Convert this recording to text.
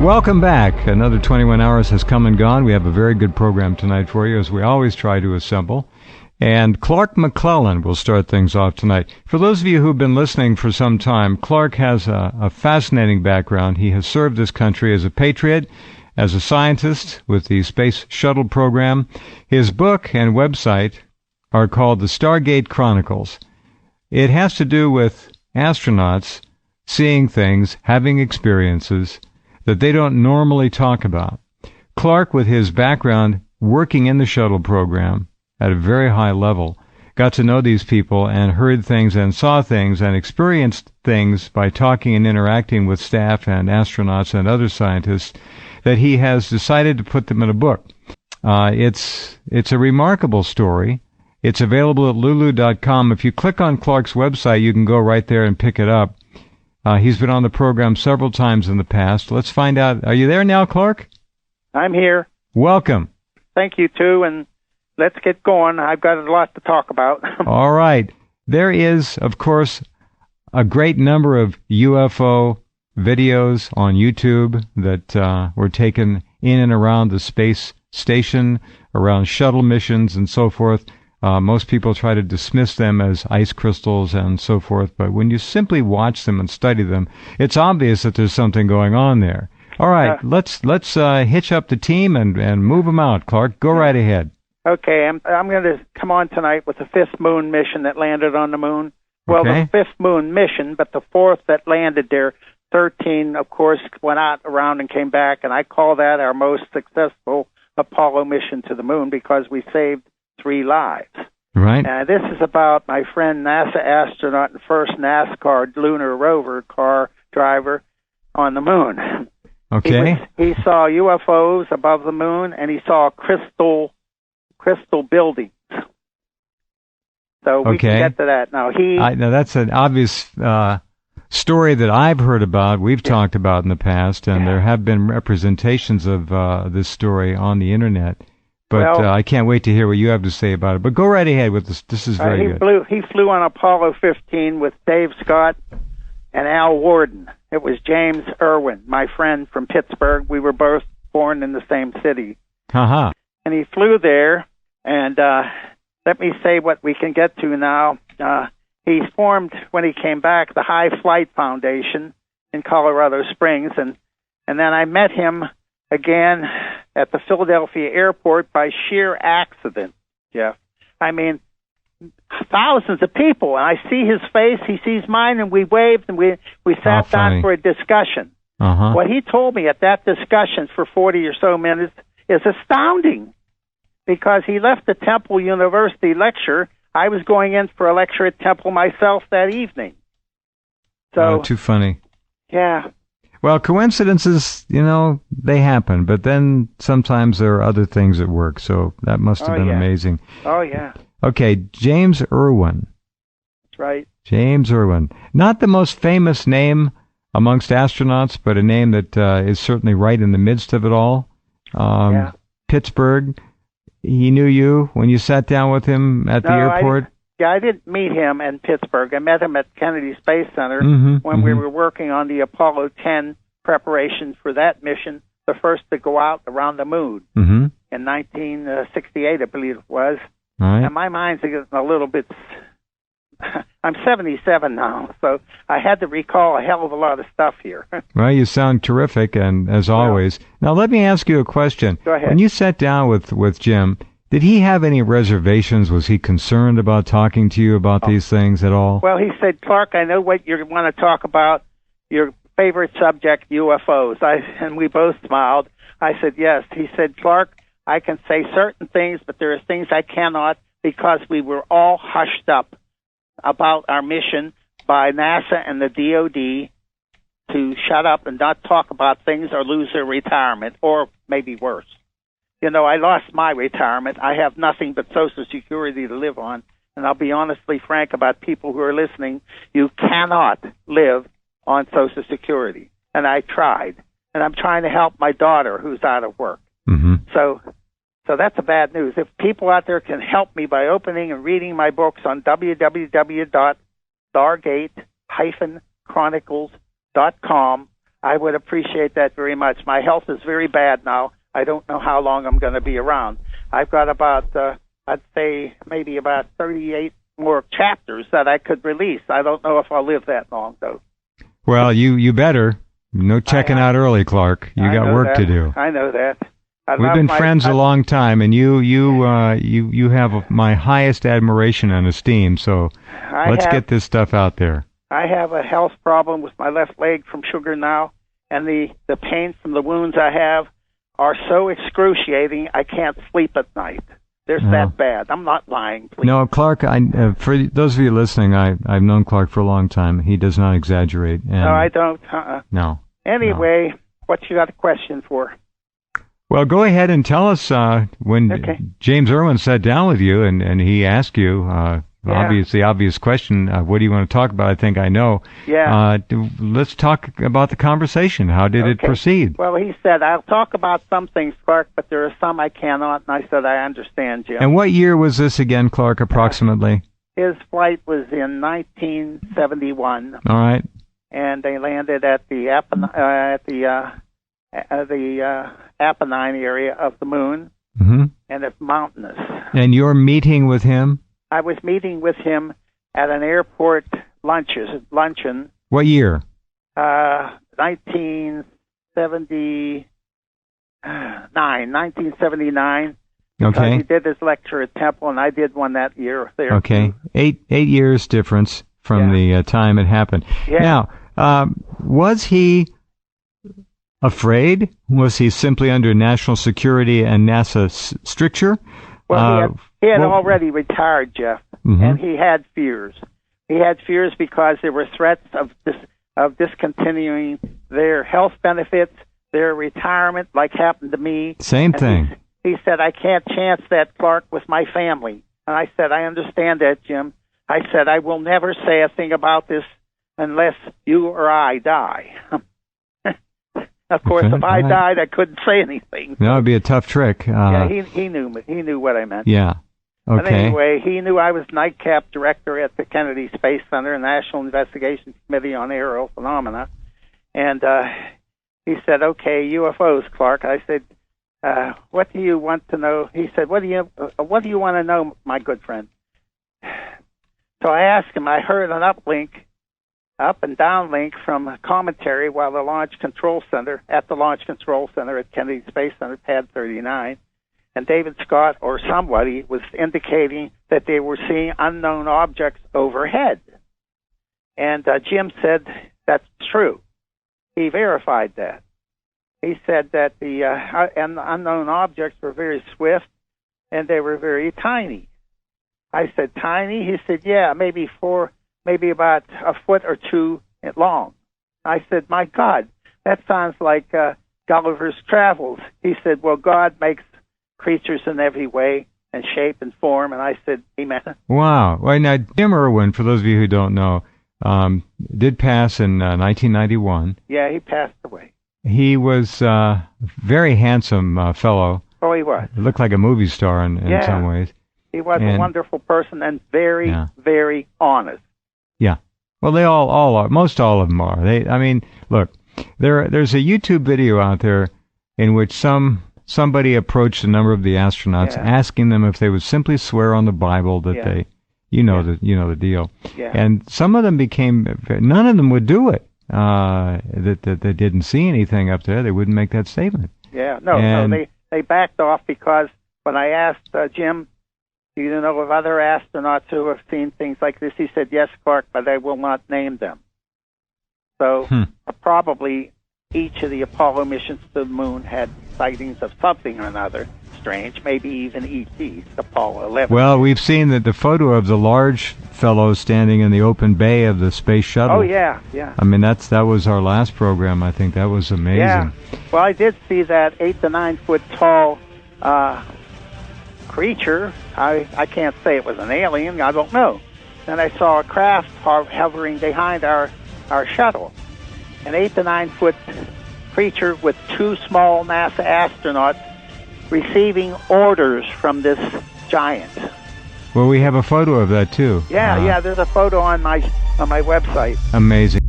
Welcome back. Another 21 hours has come and gone. We have a very good program tonight for you, as we always try to assemble. And Clark McClelland will start things off tonight. For those of you who've been listening for some time, Clark has a fascinating background. He has served this country as a patriot, as a scientist with the Space Shuttle program. His book and website are called the Stargate Chronicles. It has to do with astronauts seeing things, having experiences that they don't normally talk about. Clark, with his background working in the shuttle program at a very high level, got to know these people and heard things and saw things and experienced things by talking and interacting with staff and astronauts and other scientists that he has decided to put them in a book. It's a remarkable story. It's available at lulu.com. If you click on Clark's website, you can go right there and pick it up. He's been on the program several times in the past. Let's find out. Are you there now, Clark? I'm here. Welcome. Thank you, too, and let's get going. I've got a lot to talk about. All right. There is, of course, a great number of UFO videos on YouTube that were taken in and around the space station, around shuttle missions and so forth. Most people try to dismiss them as ice crystals and so forth, but when you simply watch them and study them, it's obvious that there's something going on there. All right, let's hitch up the team and move them out, Clark. Go right ahead. Okay, I'm going to come on tonight with the fifth moon mission that landed on the moon. Well, okay. The fifth moon mission, but the fourth that landed there. 13, of course, went out around and came back, and I call that our most successful Apollo mission to the moon because we saved 3 lives. Right. This is about my friend NASA astronaut and first NASCAR lunar rover car driver on the moon. Okay. He saw UFOs above the moon, and he saw crystal buildings. So we can get to that now. Now that's an obvious story that I've heard about, we've talked about in the past, and there have been representations of this story on the Internet. But I can't wait to hear what you have to say about it. But go right ahead with this. This is very good. He flew on Apollo 15 with Dave Scott and Al Warden. It was James Irwin, my friend from Pittsburgh. We were both born in the same city. Uh-huh. And he flew there, and let me say what we can get to now. He formed, when he came back, the High Flight Foundation in Colorado Springs, and then I met him again at the Philadelphia airport by sheer accident, Jeff. I mean, thousands of people, and I see his face, he sees mine, and we waved, and we sat down for a discussion. Uh-huh. What he told me at that discussion for 40 or so minutes is astounding, because he left the Temple University lecture. I was going in for a lecture at Temple myself that evening. So, too funny. Yeah. Well, coincidences, they happen, but then sometimes there are other things at work, so that must have been amazing. Oh, yeah. Okay, James Irwin. That's right. James Irwin. Not the most famous name amongst astronauts, but a name that is certainly right in the midst of it all. Pittsburgh. He knew you when you sat down with him at the airport? I didn't meet him in Pittsburgh. I met him at Kennedy Space Center when we were working on the Apollo 10 preparation for that mission, the first to go out around the moon in 1968, I believe it was. Right. And my mind's getting a little bit... I'm 77 now, so I had to recall a hell of a lot of stuff here. Well, you sound terrific, and as always. Now, let me ask you a question. Go ahead. When you sat down with Jim, did he have any reservations? Was he concerned about talking to you about these things at all? Well, he said, Clark, I know what you want to talk about, your favorite subject, UFOs. And we both smiled. I said, yes. He said, Clark, I can say certain things, but there are things I cannot because we were all hushed up about our mission by NASA and the DOD to shut up and not talk about things or lose their retirement, or maybe worse. I lost my retirement. I have nothing but Social Security to live on. And I'll be honestly frank about people who are listening. You cannot live on Social Security. And I tried. And I'm trying to help my daughter who's out of work. Mm-hmm. So that's the bad news. If people out there can help me by opening and reading my books on www.stargate-chronicles.com, I would appreciate that very much. My health is very bad now. I don't know how long I'm going to be around. I've got about, I'd say, maybe about 38 more chapters that I could release. I don't know if I'll live that long, though. Well, you better. No checking out early, Clark. You got work to do. I know that. We've been friends a long time, and you have my highest admiration and esteem. So let's get this stuff out there. I have a health problem with my left leg from sugar now, and the pain from the wounds I have are so excruciating I can't sleep at night. They're that bad. I'm not lying. Please. No, Clark, for those of you listening, I've known Clark for a long time. He does not exaggerate. And no, I don't. No. Anyway, what you got a question for? Well, go ahead and tell us when James Irwin sat down with you and he asked you, obvious question, what do you want to talk about? I think I know. Yeah. Let's talk about the conversation. How did it proceed? Well, he said, I'll talk about some things, Clark, but there are some I cannot. And I said, I understand, Jim. And what year was this again, Clark, approximately? His flight was in 1971. All right. And they landed at the Apennine area of the moon, and it's mountainous. And you're meeting with him? I was meeting with him at an airport luncheon. What year? 1979. Okay. He did his lecture at Temple, and I did one that year there. Okay. Eight years difference from the time it happened. Yeah. Now, was he afraid? Was he simply under national security and NASA stricture? Well, he had already retired, Jeff, and he had fears. He had fears because there were threats of discontinuing their health benefits, their retirement, like happened to me. Same thing. He said, I can't chance that, Clark, with my family. And I said, I understand that, Jim. I said, I will never say a thing about this unless you or I die. Of course, if I died, I couldn't say anything. That would be a tough trick. He knew me. He knew what I meant. Yeah. Okay. But anyway, he knew I was nightcap director at the Kennedy Space Center, National Investigation Committee on Aerial Phenomena. And he said, okay, UFOs, Clark. I said, what do you want to know? He said, what do you want to know, my good friend? So I asked him, I heard an up and down link from a commentary while the Launch Control Center at Kennedy Space Center, Pad 39, and David Scott or somebody was indicating that they were seeing unknown objects overhead. And Jim said that's true. He verified that. He said that the unknown objects were very swift and they were very tiny. I said, tiny? He said, yeah, maybe about a foot or two long. I said, my God, that sounds like Gulliver's Travels. He said, well, God makes creatures in every way and shape and form. And I said, amen. Wow. Well, now, Jim Irwin, for those of you who don't know, did pass in 1991. Yeah, he passed away. He was a very handsome fellow. Oh, he was. He looked like a movie star in some ways. He was a wonderful person and very, very honest. Yeah. Well, they all are. Most all of them are. Look, there's a YouTube video out there in which somebody approached a number of the astronauts asking them if they would simply swear on the Bible that they, the deal. Yeah. And some of them none of them would do it. That they didn't see anything up there. They wouldn't make that statement. Yeah. No, they backed off because when I asked Jim, do you know of other astronauts who have seen things like this? He said, yes, Clark, but I will not name them. So probably each of the Apollo missions to the moon had sightings of something or another strange, maybe even E.T., Apollo 11. Well, we've seen the photo of the large fellow standing in the open bay of the space shuttle. Oh, yeah. I mean, that was our last program. I think that was amazing. Yeah. Well, I did see that 8 to 9 foot tall creature. I can't say it was an alien. I don't know. Then I saw a craft hovering behind our shuttle. An 8 to 9 foot creature with 2 small NASA astronauts receiving orders from this giant. Well, we have a photo of that too. Yeah, there's a photo on my website. Amazing.